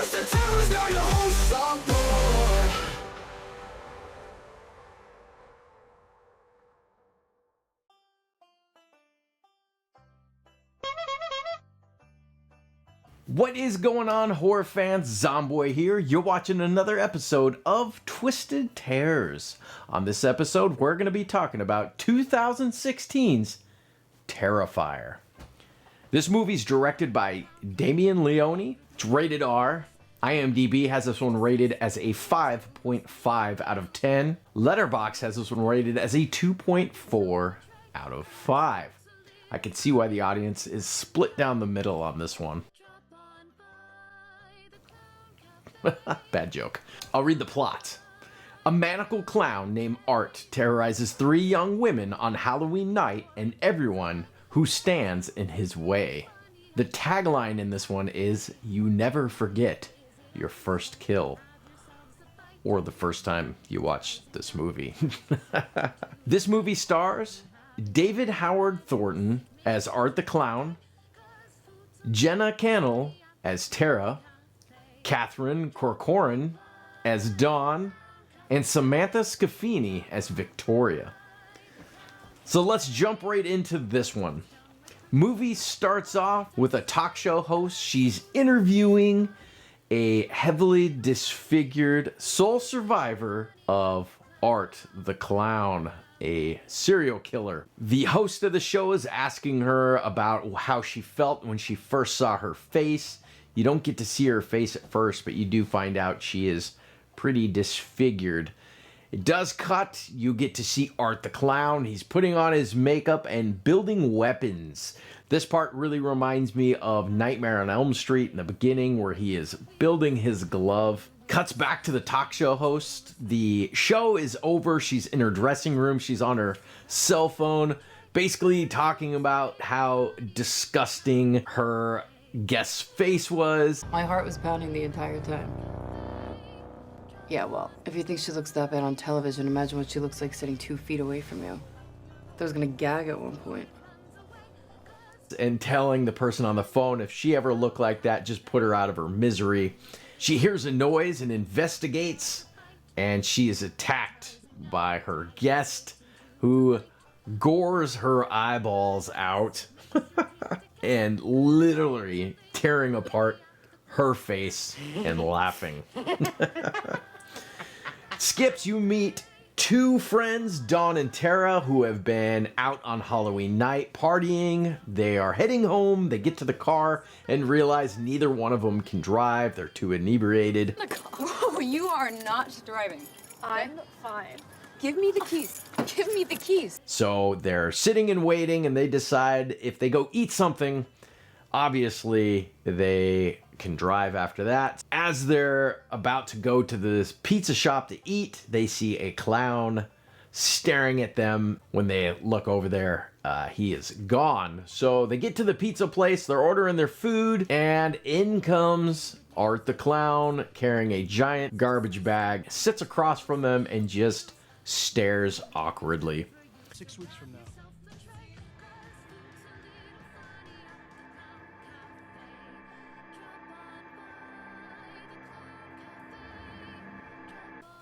Twisted Terror's got your host on board. What is going on, horror fans? Zomboy here. You're watching another episode of Twisted Terrors. On this episode, we're going to be talking about 2016's Terrifier. This movie's directed by Damien Leone. It's rated R. IMDb has this one rated as a 5.5 out of 10. Letterboxd has this one rated as a 2.4 out of 5. I can see why the audience is split down the middle on this one. Bad joke. I'll read the plot. A manacle clown named Art terrorizes 3 young women on Halloween night and everyone who stands in his way. The tagline in this one is, "You never forget your first kill." Or the first time you watch this movie. This movie stars David Howard Thornton as Art the Clown, Jenna Cannell as Tara, Catherine Corcoran as Dawn, and Samantha Scafini as Victoria. So let's jump right into this one. Movie starts off with a talk show host. She's interviewing a heavily disfigured sole survivor of Art the Clown, a serial killer. The host of the show is asking her about how she felt when she first saw her face. You don't get to see her face at first, but you do find out she is pretty disfigured. It does cut. You get to see Art the Clown. He's putting on his makeup and building weapons. This part really reminds me of Nightmare on Elm Street in the beginning, where he is building his glove. Cuts back to the talk show host. The show is over. She's in her dressing room. She's on her cell phone, basically talking about how disgusting her guest's face was. My heart was pounding the entire time. Yeah, well, if you think she looks that bad on television, imagine what she looks like sitting 2 feet away from you. I was gonna gag at one point. And telling the person on the phone if she ever looked like that, just put her out of her misery. She hears a noise and investigates, and she is attacked by her guest, who gores her eyeballs out and literally tearing apart her face and laughing. Skips, you meet 2 friends, Dawn and Tara, who have been out on Halloween night partying. They are heading home. They get to the car and realize neither one of them can drive. They're too inebriated. Oh, you are not driving. I'm fine. Give me the keys. Give me the keys. So they're sitting and waiting, and they decide if they go eat something, obviously they can drive after that. As they're about to go to this pizza shop to eat, they see a clown staring at them. When they look over there, he is gone. So they get to the pizza place, they're ordering their food, and in comes Art the Clown carrying a giant garbage bag, sits across from them and just stares awkwardly. 6 weeks from now.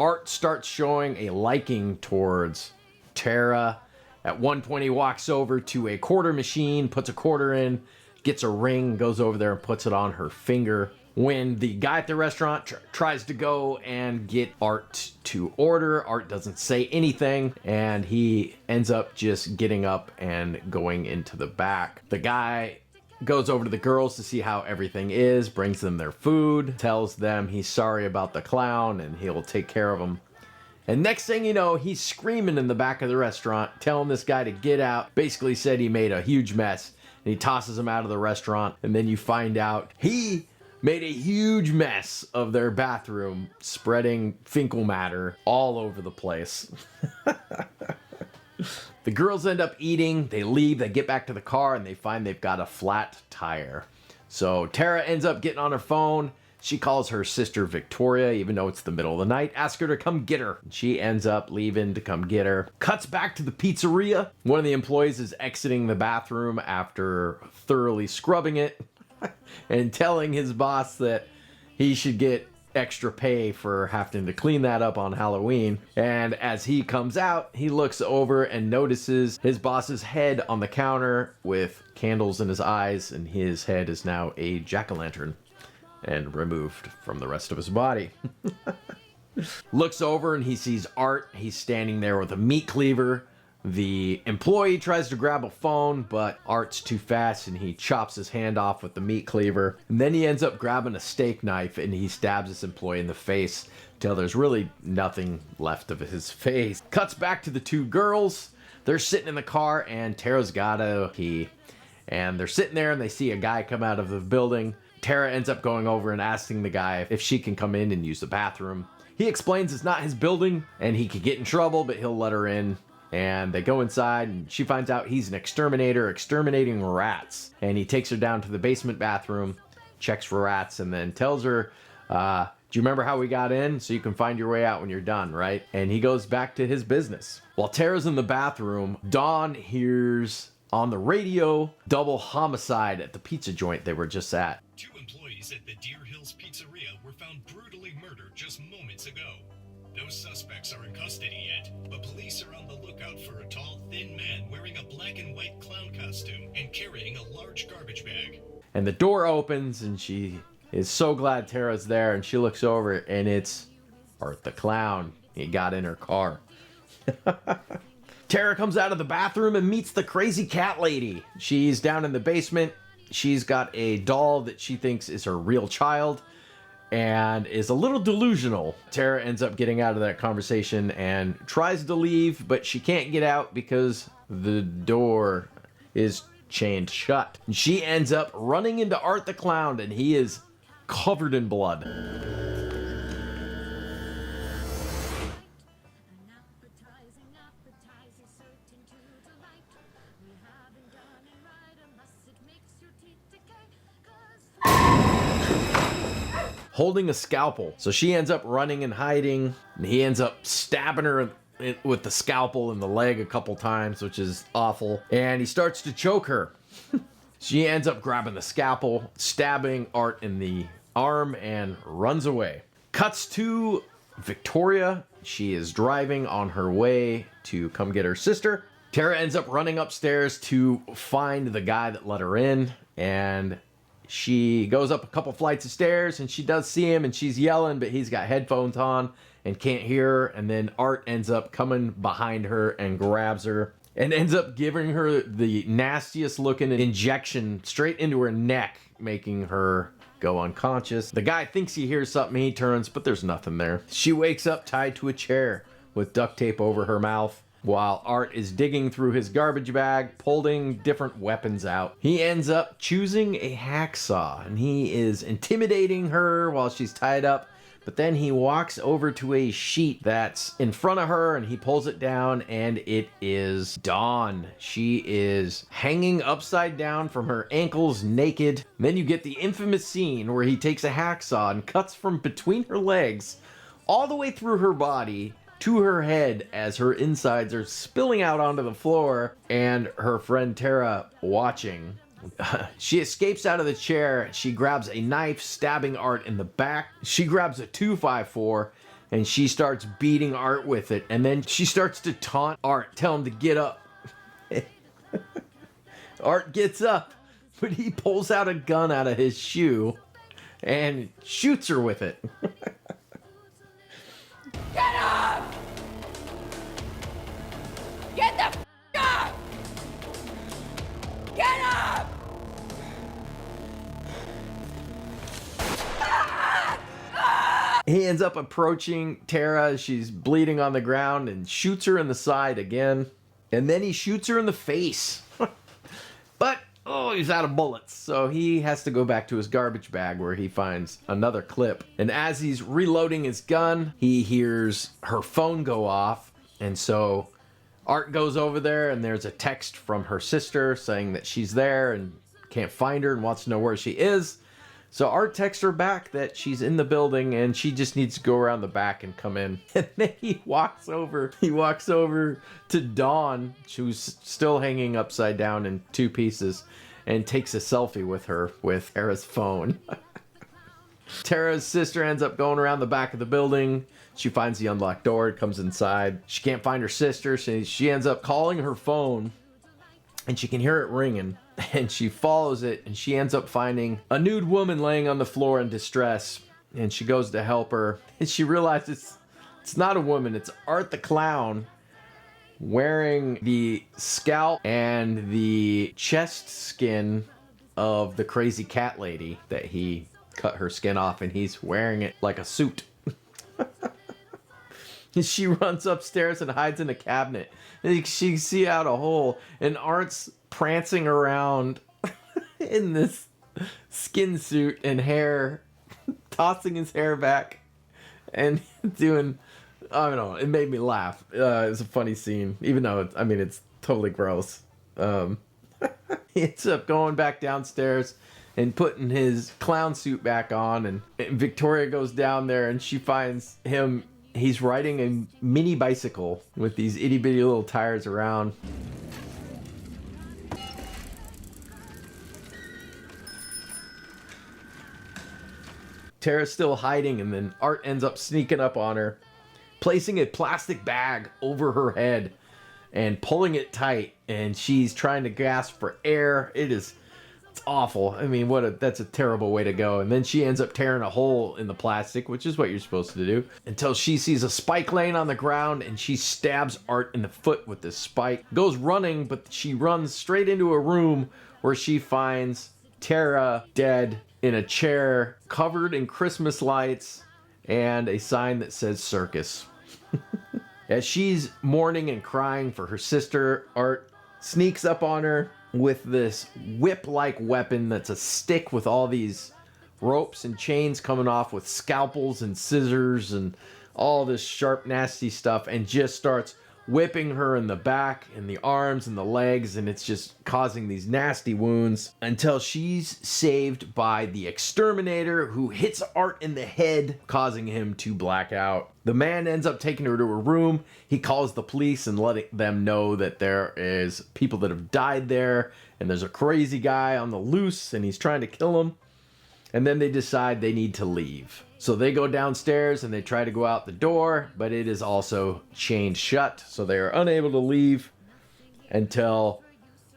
Art starts showing a liking towards Tara. At one point, he walks over to a quarter machine, puts a quarter in, gets a ring, goes over there and puts it on her finger. When the guy at the restaurant tries to go and get Art to order, Art doesn't say anything, and he ends up just getting up and going into the back. The guy goes over to the girls to see how everything is, brings them their food, tells them he's sorry about the clown and he'll take care of them. And next thing you know, he's screaming in the back of the restaurant, telling this guy to get out. Basically said he made a huge mess, and he tosses him out of the restaurant. And then you find out he made a huge mess of their bathroom, spreading fecal matter all over the place. The girls end up eating, they leave, they get back to the car, and they find they've got a flat tire. So Tara ends up getting on her phone. She calls her sister Victoria, even though it's the middle of the night, asks her to come get her. She ends up leaving to come get her. Cuts back to the pizzeria. One of the employees is exiting the bathroom after thoroughly scrubbing it and telling his boss that he should get extra pay for having to clean that up on Halloween. And as he comes out, he looks over and notices his boss's head on the counter with candles in his eyes, and his head is now a jack-o'-lantern and removed from the rest of his body. Looks over and he sees Art. He's standing there with a meat cleaver. The employee tries to grab a phone, but Art's too fast and he chops his hand off with the meat cleaver. And then he ends up grabbing a steak knife and he stabs this employee in the face till there's really nothing left of his face. Cuts back to the two girls. They're sitting in the car and Tara's got a key. And they're sitting there and they see a guy come out of the building. Tara ends up going over and asking the guy if she can come in and use the bathroom. He explains it's not his building and he could get in trouble, but he'll let her in. And they go inside and she finds out he's an exterminator exterminating rats. And he takes her down to the basement bathroom, checks for rats, and then tells her, do you remember how we got in? So you can find your way out when you're done, right? And he goes back to his business. While Tara's in the bathroom, Dawn hears on the radio double homicide at the pizza joint they were just at. 2 employees at the Deer Hills Pizzeria were found brutally murdered just moments ago. No suspects are in custody yet, but police are on the lookout for a tall, thin man wearing a black and white clown costume and carrying a large garbage bag. And the door opens and she is so glad Tara's there, and she looks over and it's Art the Clown. He got in her car. Tara comes out of the bathroom and meets the crazy cat lady. She's down in the basement. She's got a doll that she thinks is her real child and is a little delusional. Tara ends up getting out of that conversation and tries to leave, but she can't get out because the door is chained shut. And she ends up running into Art the Clown, and he is covered in blood. Holding a scalpel. So she ends up running and hiding, and he ends up stabbing her with the scalpel in the leg a couple times, which is awful. And he starts to choke her. She ends up grabbing the scalpel, stabbing Art in the arm, and runs away. Cuts to Victoria. She is driving on her way to come get her sister. Tara ends up running upstairs to find the guy that let her in, and she goes up a couple flights of stairs and she does see him and she's yelling, but he's got headphones on and can't hear her. And then Art ends up coming behind her and grabs her and ends up giving her the nastiest looking injection straight into her neck, making her go unconscious. The guy thinks he hears something, he turns, but there's nothing there. She wakes up tied to a chair with duct tape over her mouth, while Art is digging through his garbage bag, pulling different weapons out. He ends up choosing a hacksaw, and he is intimidating her while she's tied up, but then he walks over to a sheet that's in front of her, and he pulls it down, and it is Dawn. She is hanging upside down from her ankles naked. And then you get the infamous scene where he takes a hacksaw and cuts from between her legs all the way through her body to her head as her insides are spilling out onto the floor, and her friend Tara watching. She escapes out of the chair. She grabs a knife, stabbing Art in the back. She grabs a 2x4 and she starts beating Art with it, and then she starts to taunt Art, tell him to get up. Art gets up, but he pulls out a gun out of his shoe and shoots her with it. Get up! Get the up! Get up! He ends up approaching Tara. She's bleeding on the ground and shoots her in the side again. And then he shoots her in the face. But, he's out of bullets. So he has to go back to his garbage bag where he finds another clip. And as he's reloading his gun, he hears her phone go off. And so Art goes over there and there's a text from her sister saying that she's there and can't find her and wants to know where she is. So Art texts her back that she's in the building and she just needs to go around the back and come in. And then he walks over to Dawn, who's still hanging upside down in 2 pieces, and takes a selfie with her with Tara's phone. Tara's sister ends up going around the back of the building. She finds the unlocked door, comes inside. She can't find her sister, so she ends up calling her phone, and she can hear it ringing. And she follows it, and she ends up finding a nude woman laying on the floor in distress. And she goes to help her, and she realizes it's not a woman, it's Art the Clown, wearing the scalp and the chest skin of the crazy cat lady that he cut her skin off, and he's wearing it like a suit. And she runs upstairs and hides in a cabinet, and she see out a hole, and Art's prancing around in this skin suit and hair, tossing his hair back and doing, I don't know, it made me laugh. It was a funny scene, even though it's totally gross. He ends up going back downstairs and putting his clown suit back on, and Victoria goes down there and she finds him. He's riding a mini bicycle with these itty bitty little tires around. Tara's still hiding, and then Art ends up sneaking up on her, placing a plastic bag over her head and pulling it tight, and she's trying to gasp for air. It's awful. I mean, that's a terrible way to go. And then she ends up tearing a hole in the plastic, which is what you're supposed to do, until she sees a spike laying on the ground, and she stabs Art in the foot with this spike. Goes running, but she runs straight into a room where she finds Tara dead in a chair covered in Christmas lights and a sign that says circus. As she's mourning and crying for her sister, Art sneaks up on her with this whip-like weapon that's a stick with all these ropes and chains coming off with scalpels and scissors and all this sharp, nasty stuff, and just starts whipping her in the back and the arms and the legs, and it's just causing these nasty wounds until she's saved by the exterminator, who hits Art in the head, causing him to black out. The man ends up taking her to her room. He calls the police and letting them know that there is people that have died there, and there's a crazy guy on the loose, and he's trying to kill him. And then they decide they need to leave. So they go downstairs and they try to go out the door, but it is also chained shut, so they are unable to leave until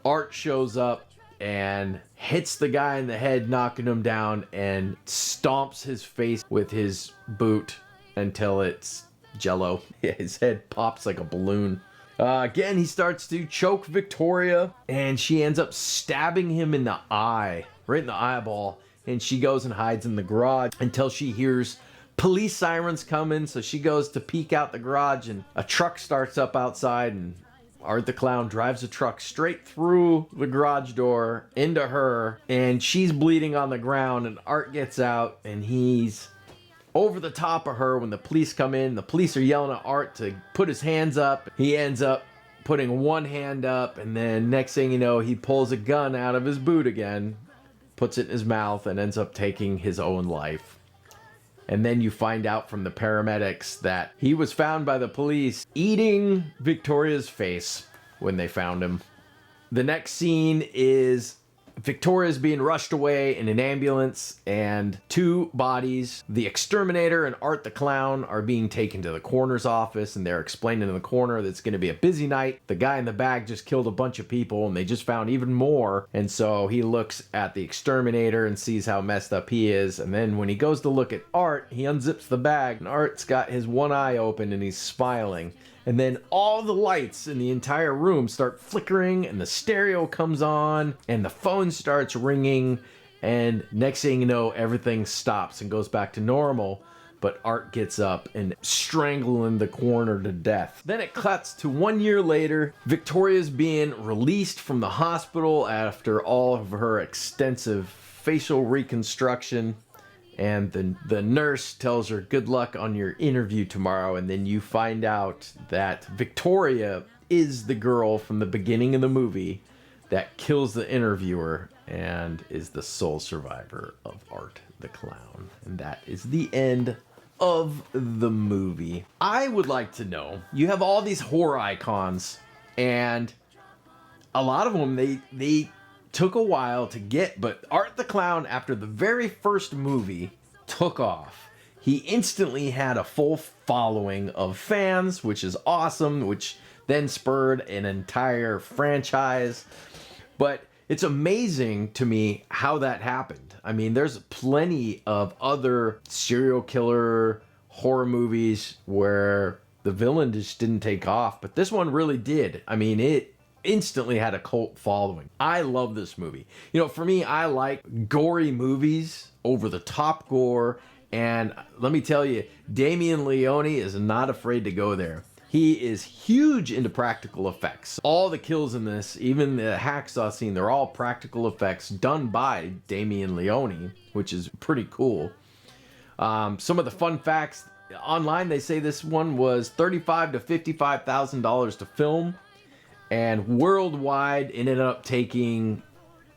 Art shows up and hits the guy in the head, knocking him down, and stomps his face with his boot until it's jello. His head pops like a balloon. Again, he starts to choke Victoria, and she ends up stabbing him in the eye, right in the eyeball. And she goes and hides in the garage until she hears police sirens coming. So she goes to peek out the garage, and a truck starts up outside, and Art the Clown drives a truck straight through the garage door into her, and she's bleeding on the ground, and Art gets out, and he's over the top of her when the police come in. The police are yelling at Art to put his hands up. He ends up putting one hand up, and then next thing you know, he pulls a gun out of his boot again, puts it in his mouth, and ends up taking his own life. And then you find out from the paramedics that he was found by the police eating Victoria's face when they found him. The next scene is Victoria's being rushed away in an ambulance, and two bodies, the exterminator and Art the Clown, are being taken to the coroner's office, and they're explaining in the coroner that it's going to be a busy night. The guy in the bag just killed a bunch of people, and they just found even more. And so he looks at the exterminator and sees how messed up he is. And then when he goes to look at Art, he unzips the bag, and Art's got his one eye open, and he's smiling. And then all the lights in the entire room start flickering, and the stereo comes on, and the phone starts ringing, and next thing you know, everything stops and goes back to normal. But Art gets up and strangling the coroner to death. Then it cuts to 1 year later. Victoria's being released from the hospital after all of her extensive facial reconstruction. And the nurse tells her, good luck on your interview tomorrow. And then you find out that Victoria is the girl from the beginning of the movie that kills the interviewer and is the sole survivor of Art the Clown. And that is the end of the movie. I would like to know, you have all these horror icons, and a lot of them, they took a while to get, but Art the Clown, after the very first movie, took off. He instantly had a full following of fans, which is awesome, which then spurred an entire franchise. But it's amazing to me how that happened. I mean, there's plenty of other serial killer horror movies where the villain just didn't take off, but this one really did. I mean, it instantly had a cult following. I love this movie. You know, for me, I like gory movies, over the top gore, and let me tell you, Damien Leone is not afraid to go there. He is huge into practical effects. All the kills in this, even the hacksaw scene, they're all practical effects done by Damien Leone, which is pretty cool. Some of the fun facts online, they say this one was $35,000 to $55,000 to film, and worldwide it ended up taking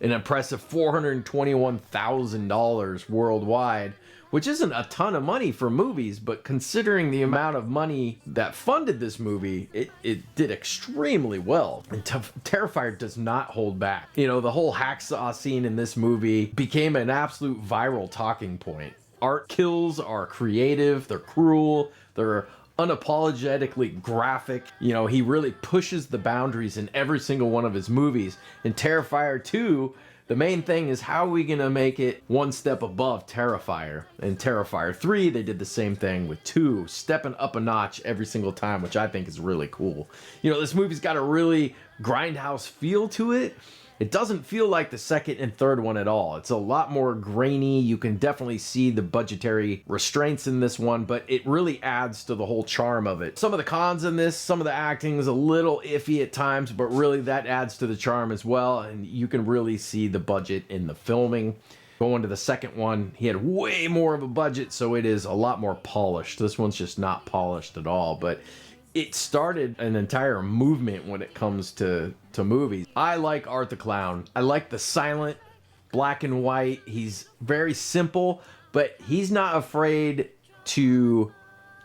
an impressive $421,000 worldwide, which isn't a ton of money for movies, but considering the amount of money that funded this movie, it did extremely well. And Terrifier does not hold back. You know, the whole hacksaw scene in this movie became an absolute viral talking point. Art kills are creative, they're cruel, they're unapologetically graphic. You know, he really pushes the boundaries in every single one of his movies. In Terrifier 2, the main thing is how are we gonna make it one step above Terrifier? In Terrifier 3, they did the same thing with 2, stepping up a notch every single time, which I think is really cool. You know, this movie's got a really grindhouse feel to it. It doesn't feel like the second and third one at all. It's a lot more grainy. You can definitely see the budgetary restraints in this one, but it really adds to the whole charm of it. Some of the cons in this, some of the acting is a little iffy at times, but really that adds to the charm as well, and you can really see the budget in the filming. Going to the second one, he had way more of a budget, so it is a lot more polished. This one's just not polished at all, but it started an entire movement when it comes to movies. I like Art the Clown. I like the silent black and white. He's very simple, but he's not afraid to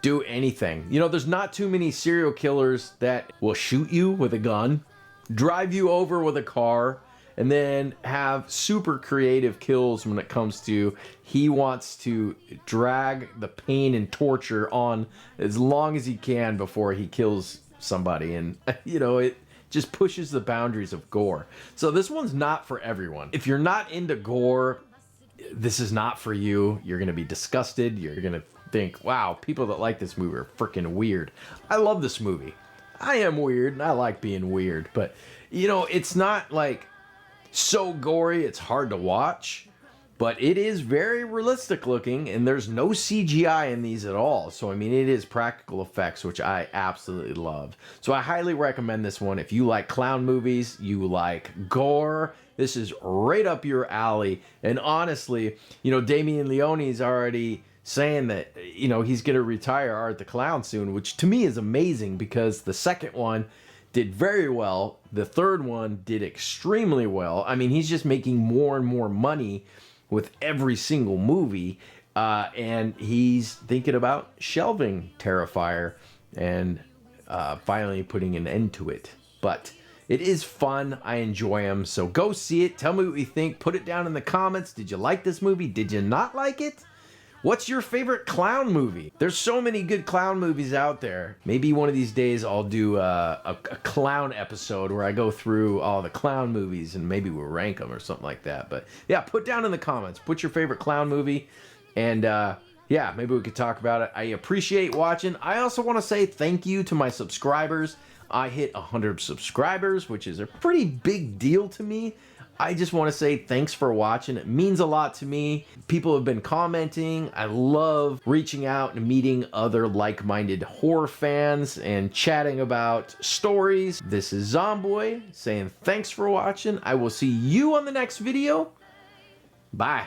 do anything. You know, there's not too many serial killers that will shoot you with a gun, drive you over with a car, and then have super creative kills when it comes to he wants to drag the pain and torture on as long as he can before he kills somebody. And, you know, it just pushes the boundaries of gore. So this one's not for everyone. If you're not into gore, this is not for you. You're going to be disgusted. You're going to think, wow, people that like this movie are freaking weird. I love this movie. I am weird and I like being weird, but you know, it's not like so gory it's hard to watch, but it is very realistic looking and there's no CGI in these at all. So I mean, it is practical effects, which I absolutely love. So I highly recommend this one. If you like clown movies, you like gore, this is right up your alley. And honestly, you know, Damien Leone's already saying that, you know, he's gonna retire Art the Clown soon, which to me is amazing because the second one did very well. The third one did extremely well. I mean, he's just making more and more money with every single movie. And he's thinking about shelving Terrifier and finally putting an end to it. But it is fun. I enjoy him. So go see it. Tell me what you think. Put it down in the comments. Did you like this movie? Did you not like it? What's your favorite clown movie? There's so many good clown movies out there. Maybe one of these days I'll do a clown episode where I go through all the clown movies and maybe we'll rank them or something like that. But yeah, put down in the comments. Put your favorite clown movie. And yeah, maybe we could talk about it. I appreciate watching. I also want to say thank you to my subscribers. I hit 100 subscribers, which is a pretty big deal to me. I just want to say thanks for watching. It means a lot to me. People have been commenting. I love reaching out and meeting other like-minded horror fans and chatting about stories. This is Zomboy saying thanks for watching. I will see you on the next video. Bye.